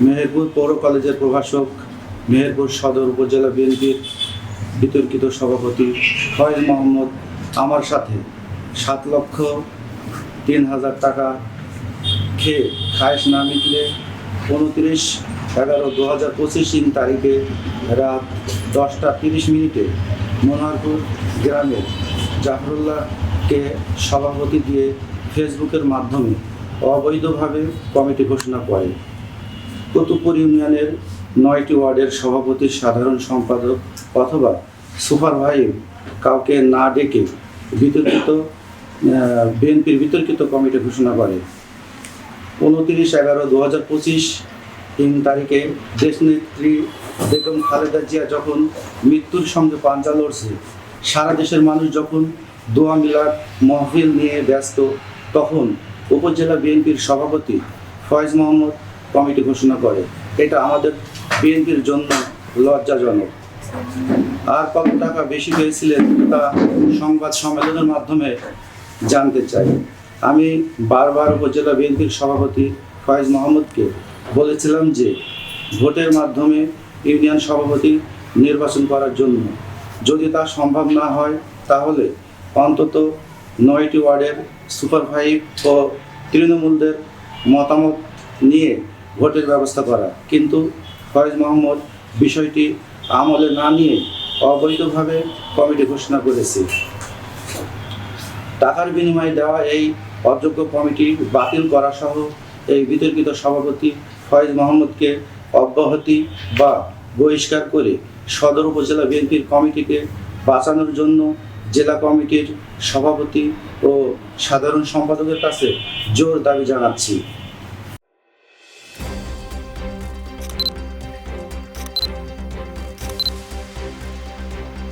মেহেরপুর পৌর কলেজের প্রভাষক, মেহেরপুর সদর উপজেলা বিএনপির বিতর্কিত সভাপতি ফয়েজ মোহাম্মদ আমার সাথে 7,03,000 টাকা খেয়ে খায়েশ না মিটলে 29/11/2025 তারিখে রাত 10:30 মনোহরপুর গ্রামের জাফরুল্লাহকে সভাপতি দিয়ে ফেসবুকের মাধ্যমে অবৈধভাবে কমিটি ঘোষণা করে। কুতুবপুর ইউনিয়নের 9টি ওয়ার্ডের সভাপতি, সাধারণ সম্পাদক অথবা সুপারভাইজার কাউকে না ডেকে বিএনপির বিতর্কিত কমিটি ঘোষণা করে। 29/11/2025 তারিখে দেশনেত্রী বেগম খালেদা জিয়া যখন মৃত্যুর সঙ্গে পাঞ্জা লড়ছে, সারা দেশের মানুষ যখন দোয়া মিলাদ মাহফিল নিয়ে ব্যস্ত, তখন উপজেলা বিএনপির সভাপতি ফয়েজ মোহাম্মদ কমিটি ঘোষণা করে। এটা আমাদের বিএনপির জন্য লজ্জাজনক। আর কত টাকা বেশি পেয়েছিলেন তা সংবাদ সম্মেলনের মাধ্যমে জানতে চাই। আমি বারবার উপজেলা বিএনপির সভাপতি ফয়েজ মোহাম্মদকে বলেছিলাম যে ভোটের মাধ্যমে ইউনিয়ন সভাপতি নির্বাচন করার জন্য, যদি তা সম্ভব না হয় তাহলে অন্তত 9টি ওয়ার্ডের সুপারভাইজার ও তৃণমূলদের মতামত নিয়ে ভোটের ব্যবস্থা করা। কিন্তু ফয়েজ মোহাম্মদ বিষয়টি আমলে না নিয়ে অবৈধভাবে কমিটি ঘোষণা করেছে। টাকার বিনিময়ে দেওয়া এই অযোগ্য কমিটি বাতিল করা সহ এই বিতর্কিত সভাপতি ফয়েজ মোহাম্মদকে অব্যাহতি বা বহিষ্কার করে সদর উপজেলা বিএনপির কমিটিকে বাঁচানোর জন্য জেলা কমিটির সভাপতি ও সাধারণ সম্পাদকের কাছে জোর দাবি জানাচ্ছি।